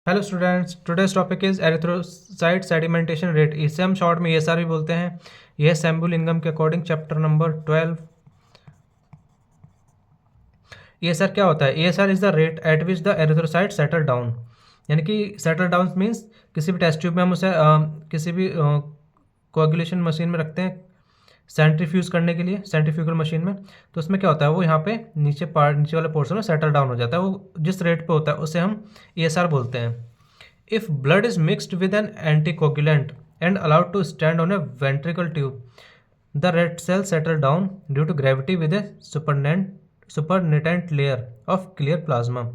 Hello students, today's topic is erythrocyte sedimentation rate. इसे हम short में ईएसआर भी बोलते हैं। यह शैम्बुलिंगम के अकॉर्डिंग चैप्टर नंबर 12। ईएसआर क्या होता है? ESR is the rate at which the erythrocyte settle down. यानी कि सेटल डाउन मीन्स किसी भी टेस्ट ट्यूब में हम उसे किसी भी कोagulation मशीन में रखते हैं सेंट्रीफ्यूज करने के लिए, सेंट्रीफ्यूगल मशीन में। तो उसमें क्या होता है, वो यहाँ पे नीचे वाले पोर्शन में सेटल डाउन हो जाता है। वो जिस रेट पे होता है उसे हम ईएसआर बोलते हैं। If blood is mixed with an anticoagulant and allowed to stand on a ventricle tube, the red cells settle down due to gravity with a supernatant layer of clear plasma।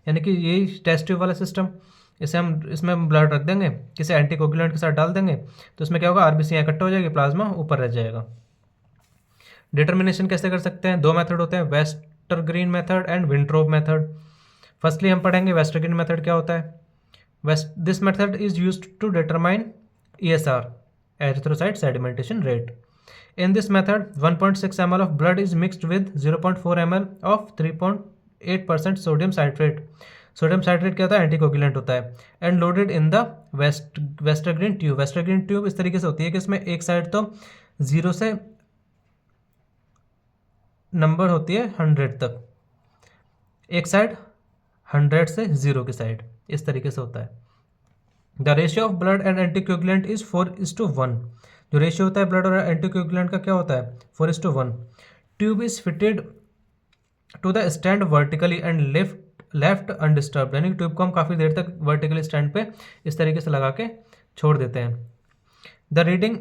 यानी कि यही test tube वाला system, इसे हम इसमें blood रख देंगे, किसी एंटीकोगुलेंट के साथ डाल देंगे, तो इसमें क्या होगा, आरबीसी इकट्ठा हो जाएगी, प्लाज्मा ऊपर रह जाएगा। डिटर्मिनेशन कैसे कर सकते हैं? दो मेथड होते हैं, वेस्टरग्रीन मेथड एंड विंट्रोब मेथड। फर्स्टली हम पढ़ेंगे वेस्टरग्रीन मेथड क्या होता है। This method is used to determine ESR, erythrocyte sedimentation rate. In this method, 1.6 ml of blood is mixed with 0.4 ml of 3.8% sodium citrate. Sodium citrate क्या होता है? एंटीकोगुलेंट होता है। And loaded in the Westergren tube. Westergren tube इस तरीके से होती है कि इसमें एक साइड तो 0 से नंबर होती है 100 तक, एक साइड 100 से 0 की साइड, इस तरीके से होता है। The ratio of blood and anticoagulant is 4:1। जो रेशियो होता है ब्लड और एंटीकोगुलेंट का क्या होता है? 4:1। Tube is fitted to the stand vertically and left undisturbed. यानी ट्यूब को हम काफ़ी देर तक वर्टिकली स्टैंड पे इस तरीके से लगा के छोड़ देते हैं। The reading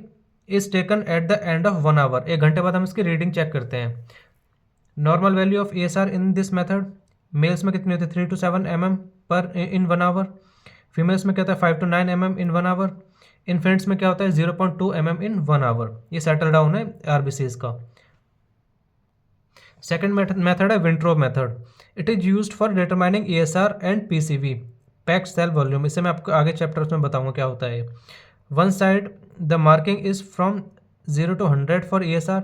is taken at the end of 1 hour. 1 घंटे बाद हम इसकी रीडिंग चेक करते हैं। Normal value of ESR in this method, males में कितनी होती है? 3 to 7 mm पर इन 1 आवर। फीमेल्स में क्या होता है? 5 to 9 mm in 1 hour. Infants में क्या होता है? 0.2 mm इन 1 आवर। ये सेटल डाउन है आरबीसीज का। सेकेंड मेथड है Wintrobe method. It is used for determining ESR and PCV, packed cell volume. इससे मैं आपको आगे चैप्टर्स में बताऊंगा क्या होता है। One side the marking is from 0 to 100 for ESR।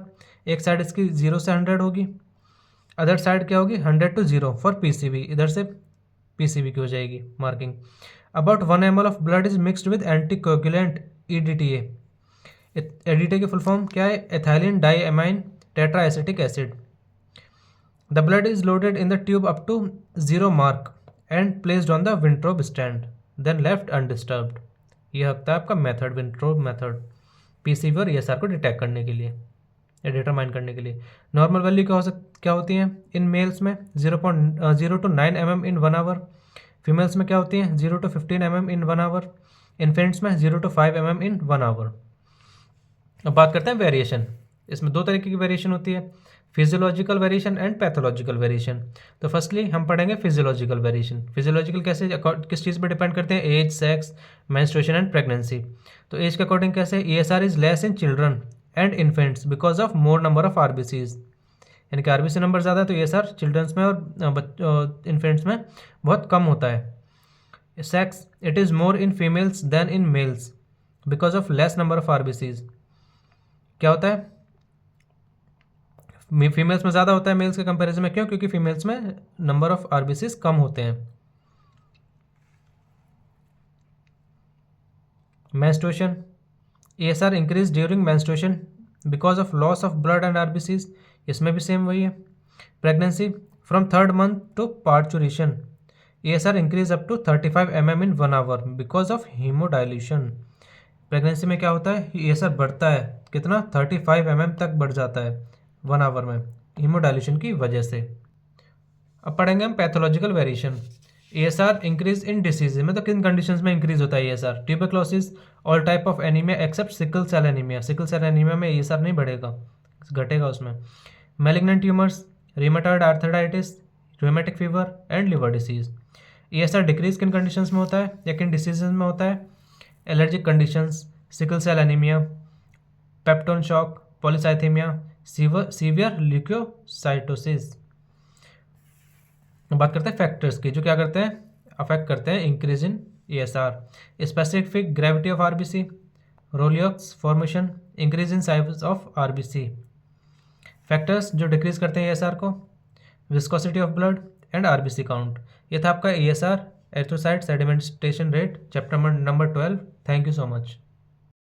एक साइड इसकी 0 से 100 होगी, अदर साइड क्या होगी? 100 to 0 फॉर PCV। इधर से PCV की हो जाएगी marking. About 1 ml of blood is mixed with anticoagulant EDTA। EDTA की फुल फॉर्म क्या है? Ethylene diamine tetra acetic acid. The blood is loaded in the tube up to 0 mark and placed on the Wintrobe stand, then left undisturbed. यह होता है आपका method, Wintrobe method, PCV और ESR को detect करने के लिए या डिटरमाइन करने के लिए। नॉर्मल वैल्यू क्या होती है? इन मेल्स में 0 to 9 mm in 1 hour. Females में क्या होती हैं? 0 to 15 mm in 1 hour. Infants में 0 to 5 mm इन 1 आवर। अब बात करते हैं वेरिएशन। इसमें दो तरीके की वेरिएशन होती है, physiological variation and pathological variation. तो फर्स्टली हम पढ़ेंगे फिजियोलॉजिकल वेरिएशन। फिजियोलॉजिकल कैसे, किस चीज़ पर डिपेंड करते हैं? Age, sex, menstruation and pregnancy. तो एज के अकॉर्डिंग कैसे? ESR is less in children and infants because of more number of RBCs. यानी कि आरबीसी नंबर ज़्यादा है तो ESR चिल्ड्रंस में और इन्फेंट्स में बहुत कम होता है। Sex, it is more in females than in males because of less number of RBCs. क्या होता है? फीमेल्स में ज़्यादा होता है मेल्स के कंपेरिजन में। क्यों? क्योंकि फीमेल्स में नंबर ऑफ आरबीसीज कम होते हैं। Menstruation, ESR increase during menstruation because of loss of blood and RBCs. इसमें भी सेम वही है। Pregnancy, from 3rd month to parturition, ESR increase up to 35 mm in 1 hour because of haemodilution. Pregnancy में क्या होता है? ESR बढ़ता है, कितना? 35 mm तक बढ़ जाता है 1 आवर में, हीमोडाइल्यूशन की वजह से। अब पढ़ेंगे हम pathological variation. ESR increase in disease में तो किन कंडीशंस में इंक्रीज होता है ESR? Tuberculosis, all type of anaemia except sickle cell anaemia. Sickle cell anaemia में ESR नहीं बढ़ेगा, घटेगा उसमें। Malignant tumours, rheumatoid arthritis, rheumatic fever and liver disease. ESR decrease किन कंडीशंस में होता है या किन डिसीजेज में होता है? Allergic conditions, sickle cell anaemia, peptone shock, polycythaemia, severe leukocytosis. बात करते हैं फैक्टर्स की जो क्या करते हैं, अफेक्ट करते हैं increase in ESR। Specific gravity of RBC, rouleaux formation, increase in size of RBC. Factors जो डिक्रीज करते हैं ESR को, viscosity of blood and RBC count. ये था आपका ESR erythrocyte sedimentation rate, chapter number 12। Thank you so much.